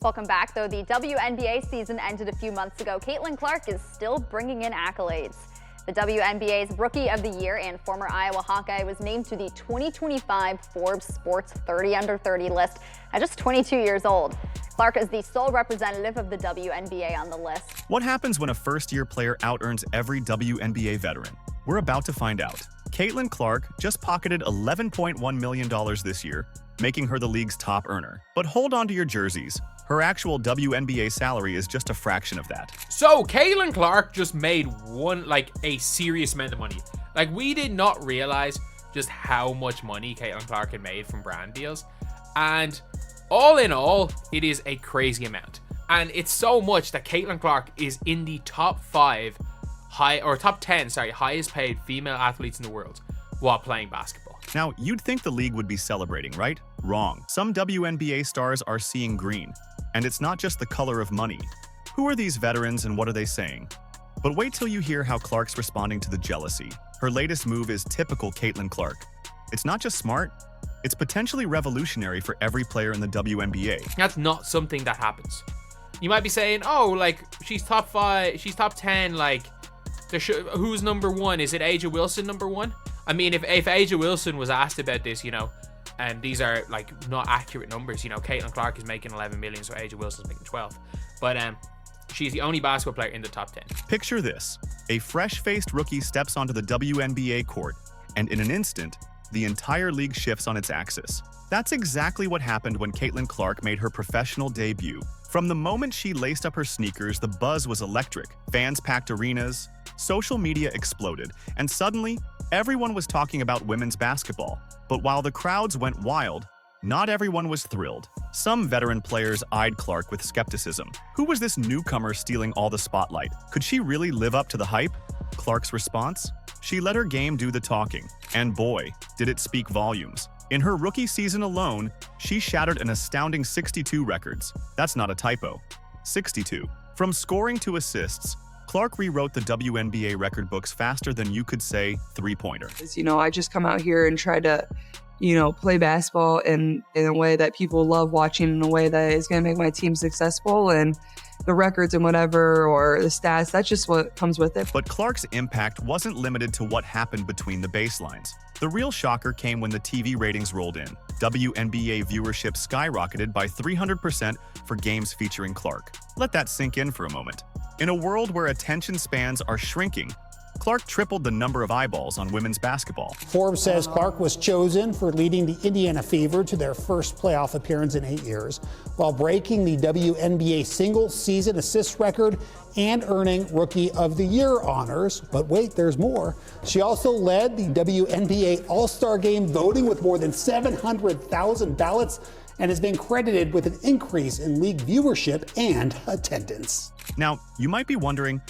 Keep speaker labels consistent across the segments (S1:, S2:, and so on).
S1: Welcome back. Though the WNBA season ended a few months ago, Caitlin Clark is still bringing in accolades. The WNBA's Rookie of the Year and former Iowa Hawkeye was named to the 2025 Forbes Sports 30 Under 30 list at just 22 years old. Clark is the sole representative of the WNBA on the list.
S2: What happens when a first-year player out-earns every WNBA veteran? We're about to find out. Caitlin Clark just pocketed $11.1 million this year, making her the league's top earner. But hold on to your jerseys. Her actual WNBA salary is just a fraction of that.
S3: So Caitlin Clark just made a serious amount of money. We did not realize just how much money Caitlin Clark had made from brand deals. And all in all, it is a crazy amount. And it's so much that Caitlin Clark is in the top 10 highest paid female athletes in the world while playing basketball.
S2: Now, you'd think the league would be celebrating, right? Wrong. Some WNBA stars are seeing green. And it's not just the color of money. Who are these veterans and what are they saying? But wait till you hear how Clark's responding to the jealousy. Her latest move is typical Caitlin Clark. It's not just smart, it's potentially revolutionary for every player in the WNBA.
S3: That's not something that happens. You might be saying, she's top 5, she's top 10, who's number 1? Is it A'ja Wilson number 1? I mean, if A'ja Wilson was asked about this, and these are not accurate numbers. Caitlin Clark is making 11 million, so A'ja Wilson's making 12. But she's the only basketball player in the top 10.
S2: Picture this. A fresh-faced rookie steps onto the WNBA court, and in an instant, the entire league shifts on its axis. That's exactly what happened when Caitlin Clark made her professional debut. From the moment she laced up her sneakers, the buzz was electric. Fans packed arenas, social media exploded, and suddenly, everyone was talking about women's basketball. But while the crowds went wild, not everyone was thrilled. Some veteran players eyed Clark with skepticism. Who was this newcomer stealing all the spotlight? Could she really live up to the hype? Clark's response? She let her game do the talking. And boy, did it speak volumes. In her rookie season alone, she shattered an astounding 62 records. That's not a typo. 62. From scoring to assists, Clark rewrote the WNBA record books faster than you could say three-pointer.
S4: I just come out here and try to, play basketball in a way that people love watching, in a way that is going to make my team successful, and the records and whatever, or the stats, that's just what comes with it.
S2: But Clark's impact wasn't limited to what happened between the baselines. The real shocker came when the TV ratings rolled in. WNBA viewership skyrocketed by 300% for games featuring Clark. Let that sink in for a moment. In a world where attention spans are shrinking, Clark tripled the number of eyeballs on women's basketball.
S5: Forbes says Clark was chosen for leading the Indiana Fever to their first playoff appearance in 8 years, while breaking the WNBA single-season assist record and earning Rookie of the Year honors. But wait, there's more. She also led the WNBA All-Star Game voting with more than 700,000 ballots and has been credited with an increase in league viewership and attendance.
S2: Now, you might be wondering,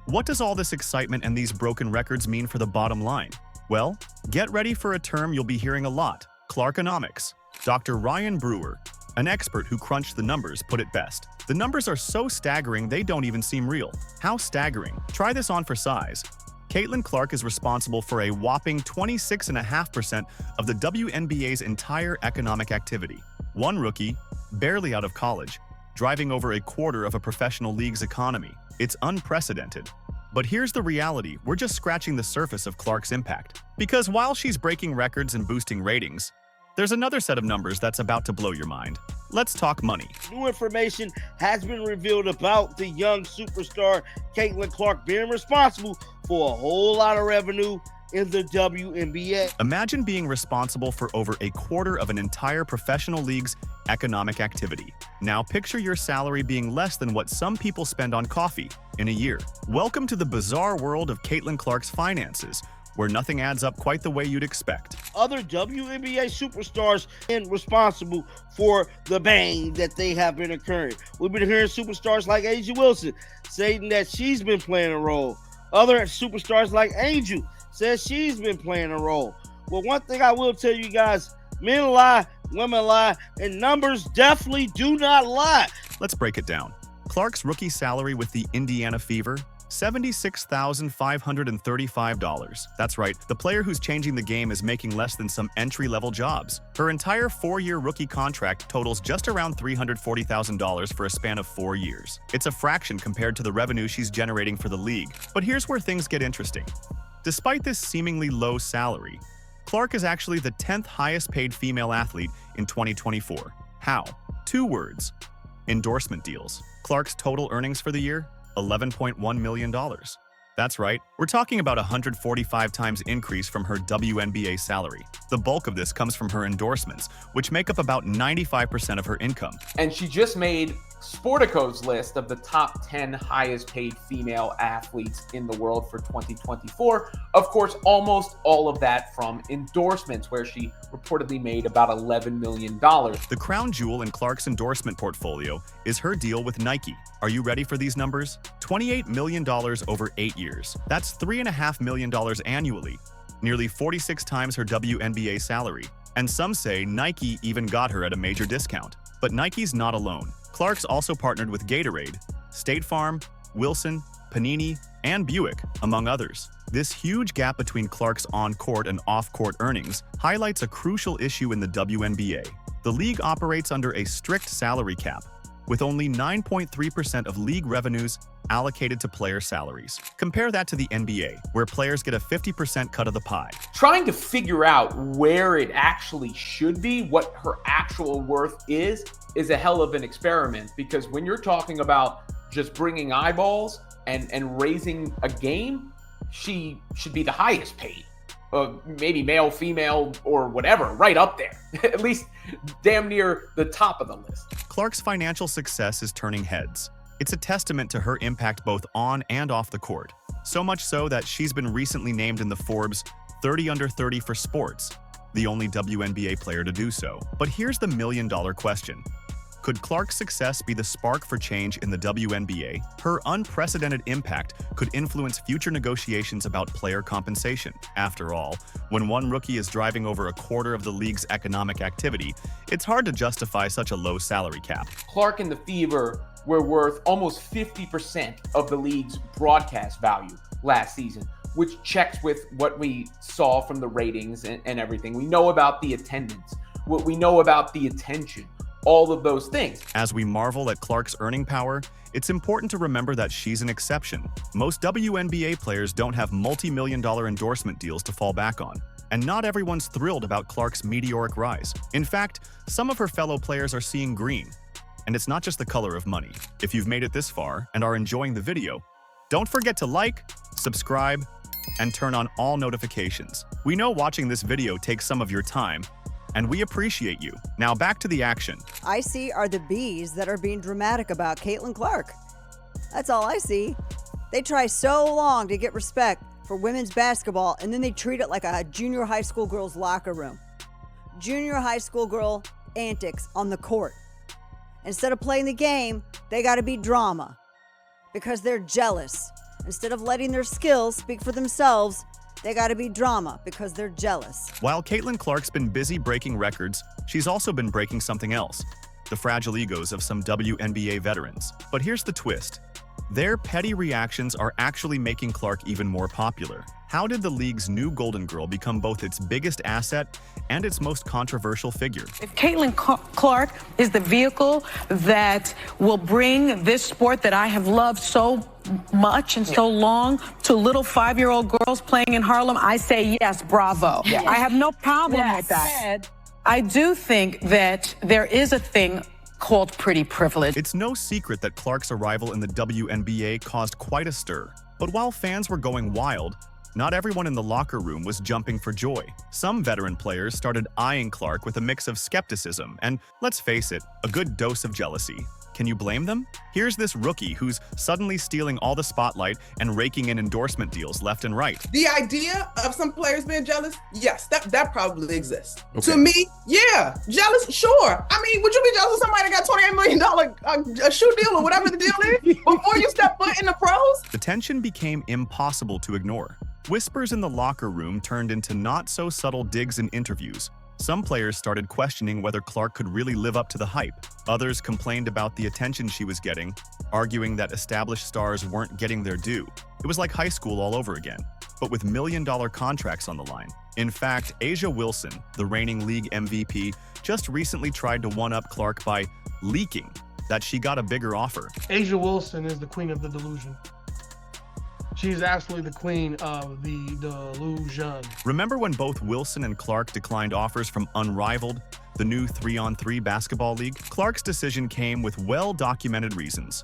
S2: what does all this excitement and these broken records mean for the bottom line? Well, get ready for a term you'll be hearing a lot: Clarkonomics. Dr. Ryan Brewer, an expert who crunched the numbers, put it best. The numbers are so staggering they don't even seem real. How staggering? Try this on for size. Caitlin Clark is responsible for a whopping 26.5% of the WNBA's entire economic activity. One rookie, barely out of college, driving over a quarter of a professional league's economy. It's unprecedented. But here's the reality: we're just scratching the surface of Clark's impact. Because while she's breaking records and boosting ratings, there's another set of numbers that's about to blow your mind. Let's talk money.
S6: New information has been revealed about the young superstar Caitlin Clark being responsible for a whole lot of revenue in the WNBA.
S2: Imagine being responsible for over a quarter of an entire professional league's economic activity. Now picture your salary being less than what some people spend on coffee in a year. Welcome to the bizarre world of Caitlin Clark's finances, where nothing adds up quite the way you'd expect.
S6: Other WNBA superstars and responsible for the bang that they have been incurring. We've been hearing superstars like A'ja Wilson saying that she's been playing a role. Other superstars like Angel says she's been playing a role. Well, one thing I will tell you guys, men lie, women lie, and numbers definitely do not lie.
S2: Let's break it down. Clark's rookie salary with the Indiana Fever, $76,535. That's right, the player who's changing the game is making less than some entry-level jobs. Her entire 4-year rookie contract totals just around $340,000 for a span of 4 years. It's a fraction compared to the revenue she's generating for the league. But here's where things get interesting. Despite this seemingly low salary, Clark is actually the 10th highest paid female athlete in 2024. How? 2 words: endorsement deals. Clark's total earnings for the year? $11.1 million. That's right, we're talking about a 145 times increase from her WNBA salary. The bulk of this comes from her endorsements, which make up about 95% of her income.
S7: And she just made Sportico's list of the top 10 highest paid female athletes in the world for 2024. Of course, almost all of that from endorsements, where she reportedly made about $11 million.
S2: The crown jewel in Clark's endorsement portfolio is her deal with Nike. Are you ready for these numbers? $28 million over 8 years. That's $3.5 million annually, nearly 46 times her WNBA salary. And some say Nike even got her at a major discount. But Nike's not alone. Clark's also partnered with Gatorade, State Farm, Wilson, Panini, and Buick, among others. This huge gap between Clark's on-court and off-court earnings highlights a crucial issue in the WNBA. The league operates under a strict salary cap, with only 9.3% of league revenues allocated to player salaries. Compare that to the NBA, where players get a 50% cut of the pie.
S7: Trying to figure out where it actually should be, what her actual worth is a hell of an experiment, because when you're talking about just bringing eyeballs and raising a game, she should be the highest paid. Maybe male, female, or whatever, right up there. At least damn near the top of the list.
S2: Clark's financial success is turning heads. It's a testament to her impact both on and off the court. So much so that she's been recently named in the Forbes 30 Under 30 for sports, the only WNBA player to do so. But here's the million-dollar question. Could Clark's success be the spark for change in the WNBA? Her unprecedented impact could influence future negotiations about player compensation. After all, when one rookie is driving over a quarter of the league's economic activity, it's hard to justify such a low salary cap.
S7: Clark and the Fever were worth almost 50% of the league's broadcast value last season, which checks with what we saw from the ratings and everything. We know about the attendance, what we know about the attention, all of those things.
S2: As we marvel at Clark's earning power, it's important to remember that she's an exception. Most WNBA players don't have multi-million-dollar endorsement deals to fall back on. And not everyone's thrilled about Clark's meteoric rise. In fact, some of her fellow players are seeing green. And it's not just the color of money. If you've made it this far and are enjoying the video, don't forget to like, subscribe, and turn on all notifications. We know watching this video takes some of your time, and we appreciate you. Now back to the action.
S8: I see are the bees that are being dramatic about Caitlin Clark. That's all I see. They try so long to get respect for women's basketball, and then they treat it like a junior high school girl's locker room. Junior high school girl antics on the court. Instead of playing the game, they gotta be drama because they're jealous. Instead of letting their skills speak for themselves, they gotta be drama because they're jealous.
S2: While Caitlin Clark's been busy breaking records, she's also been breaking something else: the fragile egos of some WNBA veterans. But here's the twist. Their petty reactions are actually making Clark even more popular. How did the league's new Golden Girl become both its biggest asset and its most controversial figure?
S9: If Caitlin Clark is the vehicle that will bring this sport that I have loved so much and so long to little 5-year-old girls playing in Harlem, I say yes, bravo. Yes. I have no problem with that. I do think that there is a thing called pretty privilege.
S2: It's no secret that Clark's arrival in the WNBA caused quite a stir. But while fans were going wild, not everyone in the locker room was jumping for joy. Some veteran players started eyeing Clark with a mix of skepticism and, let's face it, a good dose of jealousy. Can you blame them? Here's this rookie who's suddenly stealing all the spotlight and raking in endorsement deals left and right.
S10: The idea of some players being jealous, yes, that probably exists. Okay. To me, yeah, jealous, sure. I mean, would you be jealous of somebody that got $28 million a shoe deal or whatever the deal is before you step foot in the pros?
S2: The tension became impossible to ignore. Whispers in the locker room turned into not-so-subtle digs in interviews. Some players started questioning whether Clark could really live up to the hype. Others complained about the attention she was getting, arguing that established stars weren't getting their due. It was like high school all over again, but with million-dollar contracts on the line. In fact, A'ja Wilson, the reigning league MVP, just recently tried to one-up Clark by leaking that she got a bigger offer.
S11: A'ja Wilson is the queen of the delusion. She's absolutely the queen of the delusion.
S2: Remember when both Wilson and Clark declined offers from Unrivaled, the new 3-on-3 basketball league? Clark's decision came with well-documented reasons.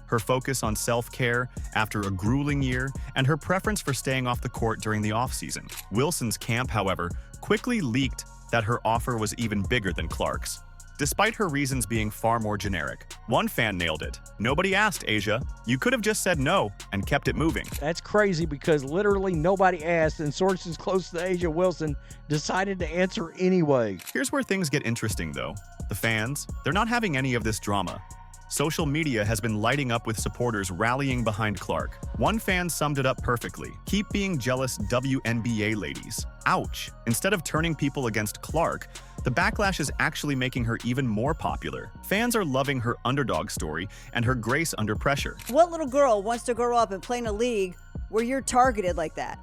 S2: Her focus on self-care after a grueling year, and her preference for staying off the court during the offseason. Wilson's camp, however, quickly leaked that her offer was even bigger than Clark's, despite her reasons being far more generic. One fan nailed it. Nobody asked, A'ja. You could have just said no and kept it moving.
S12: That's crazy because literally nobody asked, and sources close to A'ja Wilson decided to answer anyway.
S2: Here's where things get interesting, though. The fans, they're not having any of this drama. Social media has been lighting up with supporters rallying behind Clark. One fan summed it up perfectly. Keep being jealous, WNBA ladies. Ouch. Instead of turning people against Clark, the backlash is actually making her even more popular. Fans are loving her underdog story and her grace under pressure.
S8: What little girl wants to grow up and play in a league where you're targeted like that?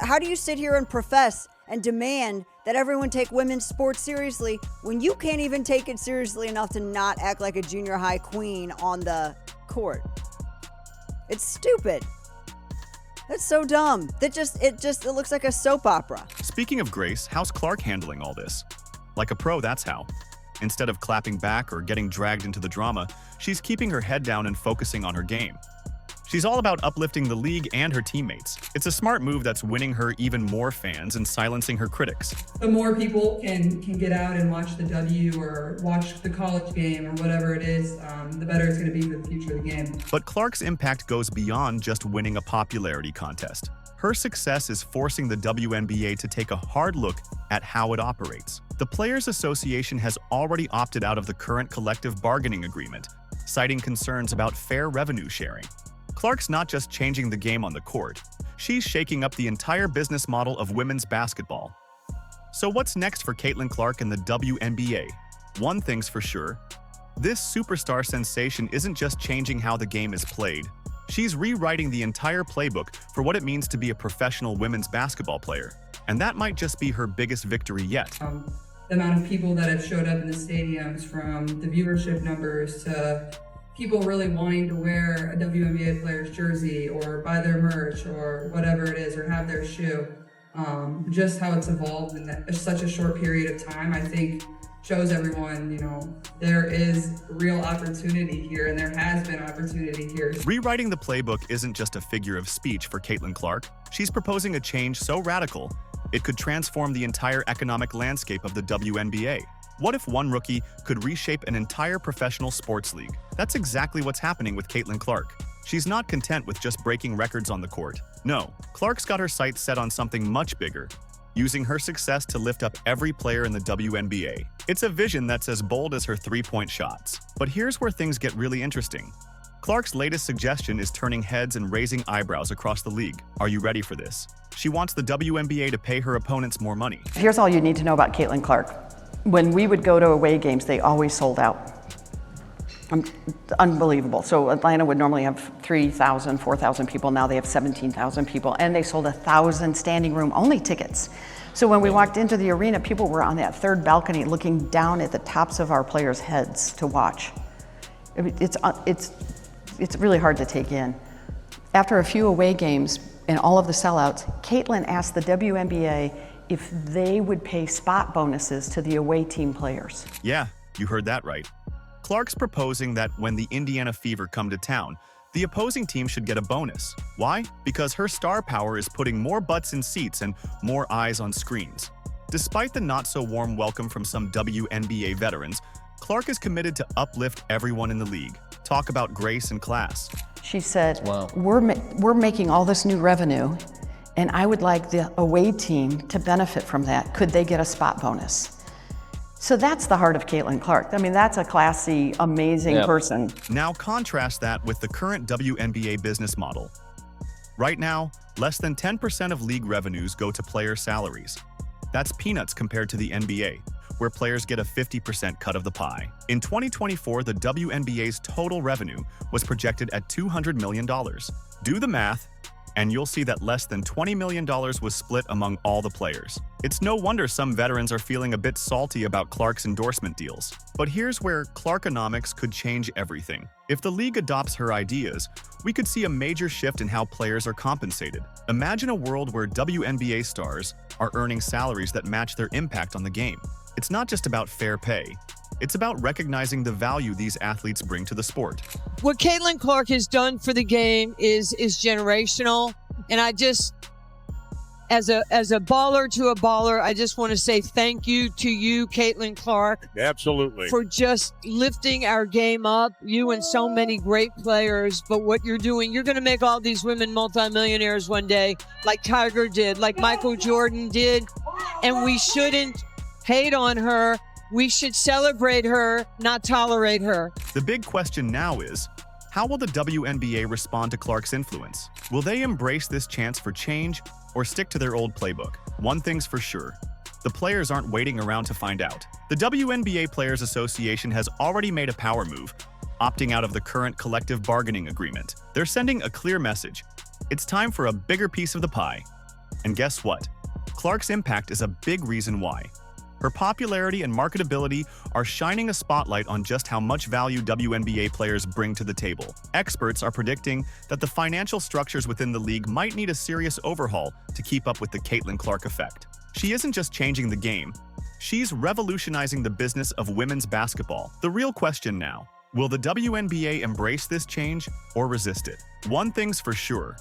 S8: How do you sit here and profess and demand that everyone take women's sports seriously when you can't even take it seriously enough to not act like a junior high queen on the court? It's stupid. That's so dumb. It looks like a soap opera.
S2: Speaking of grace, how's Clark handling all this? Like a pro, that's how. Instead of clapping back or getting dragged into the drama, she's keeping her head down and focusing on her game. She's all about uplifting the league and her teammates. It's a smart move that's winning her even more fans and silencing her critics.
S4: The more people can get out and watch the W or watch the college game or whatever it is, the better it's going to be for the future of the game.
S2: But Clark's impact goes beyond just winning a popularity contest. Her success is forcing the WNBA to take a hard look at how it operates. The Players Association has already opted out of the current collective bargaining agreement, citing concerns about fair revenue sharing. Clark's not just changing the game on the court, she's shaking up the entire business model of women's basketball. So what's next for Caitlin Clark and the WNBA? One thing's for sure, this superstar sensation isn't just changing how the game is played. She's rewriting the entire playbook for what it means to be a professional women's basketball player. And that might just be her biggest victory yet.
S4: The amount of people that have showed up in the stadiums, from the viewership numbers to people really wanting to wear a WNBA player's jersey or buy their merch or whatever it is, or have their shoe. Just how it's evolved in such a short period of time, I think shows everyone, there is real opportunity here, and there has been opportunity here.
S2: Rewriting the playbook isn't just a figure of speech for Caitlin Clark. She's proposing a change so radical, it could transform the entire economic landscape of the WNBA. What if one rookie could reshape an entire professional sports league? That's exactly what's happening with Caitlin Clark. She's not content with just breaking records on the court. No, Clark's got her sights set on something much bigger, using her success to lift up every player in the WNBA. It's a vision that's as bold as her three-point shots. But here's where things get really interesting. Clark's latest suggestion is turning heads and raising eyebrows across the league. Are you ready for this? She wants the WNBA to pay her opponents more money.
S9: Here's all you need to know about Caitlin Clark. When we would go to away games, they always sold out. Unbelievable. So Atlanta would normally have 3,000, 4,000 people. Now they have 17,000 people, and they sold 1,000 standing room only tickets. So when we walked into the arena, people were on that third balcony looking down at the tops of our players' heads to watch. It's really hard to take in. After a few away games and all of the sellouts, Caitlin asked the WNBA if they would pay spot bonuses to the away team players.
S2: Yeah, you heard that right. Clark's proposing that when the Indiana Fever come to town, the opposing team should get a bonus. Why? Because her star power is putting more butts in seats and more eyes on screens. Despite the not-so-warm welcome from some WNBA veterans, Clark is committed to uplift everyone in the league. Talk about grace and class.
S9: She said, wow, we're making all this new revenue, and I would like the away team to benefit from that. Could they get a spot bonus? So that's the heart of Caitlin Clark. I mean, that's a classy, amazing person.
S2: Now contrast that with the current WNBA business model. Right now, less than 10% of league revenues go to player salaries. That's peanuts compared to the NBA, where players get a 50% cut of the pie. In 2024, the WNBA's total revenue was projected at $200 million. Do the math, and you'll see that less than $20 million was split among all the players. It's no wonder some veterans are feeling a bit salty about Clark's endorsement deals. But here's where Clarkonomics could change everything. If the league adopts her ideas, we could see a major shift in how players are compensated. Imagine a world where WNBA stars are earning salaries that match their impact on the game. It's not just about fair pay. It's about recognizing the value these athletes bring to the sport.
S13: What Caitlin Clark has done for the game is generational. And I just, as a baller to a baller, I just want to say thank you to you, Caitlin Clark.
S14: Absolutely.
S13: For just lifting our game up, you and so many great players. But what you're doing, you're going to make all these women multimillionaires one day, like Tiger did, like Michael Jordan did. And we shouldn't hate on her. We should celebrate her, not tolerate her.
S2: The big question now is, how will the WNBA respond to Clark's influence? Will they embrace this chance for change or stick to their old playbook? One thing's for sure, the players aren't waiting around to find out. The WNBA Players Association has already made a power move, opting out of the current collective bargaining agreement. They're sending a clear message. It's time for a bigger piece of the pie. And guess what? Clark's impact is a big reason why. Her popularity and marketability are shining a spotlight on just how much value WNBA players bring to the table. Experts are predicting that the financial structures within the league might need a serious overhaul to keep up with the Caitlin Clark effect. She isn't just changing the game, she's revolutionizing the business of women's basketball. The real question now, will the WNBA embrace this change or resist it? One thing's for sure,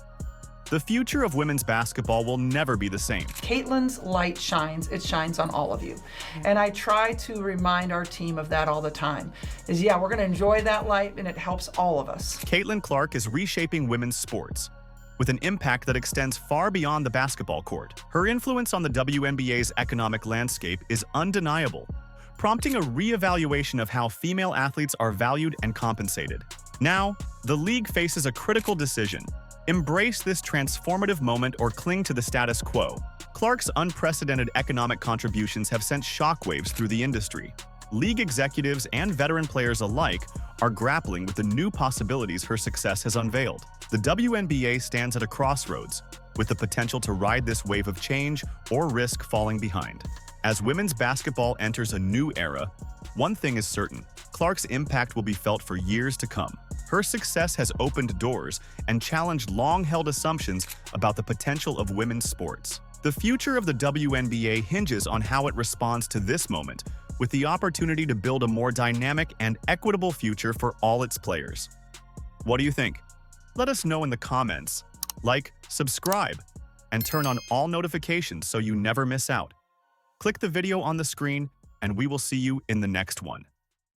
S2: the future of women's basketball will never be the same.
S15: Caitlin's light shines, it shines on all of you. And I try to remind our team of that all the time. Yeah, we're gonna enjoy that light and it helps all of us.
S2: Caitlin Clark is reshaping women's sports with an impact that extends far beyond the basketball court. Her influence on the WNBA's economic landscape is undeniable, prompting a reevaluation of how female athletes are valued and compensated. Now, the league faces a critical decision. Embrace this transformative moment or cling to the status quo. Clark's unprecedented economic contributions have sent shockwaves through the industry. League executives and veteran players alike are grappling with the new possibilities her success has unveiled. The WNBA stands at a crossroads, with the potential to ride this wave of change or risk falling behind. As women's basketball enters a new era, one thing is certain: Clark's impact will be felt for years to come. Her success has opened doors and challenged long-held assumptions about the potential of women's sports. The future of the WNBA hinges on how it responds to this moment, with the opportunity to build a more dynamic and equitable future for all its players. What do you think? Let us know in the comments. Like, subscribe, and turn on all notifications so you never miss out. Click the video on the screen, and we will see you in the next one.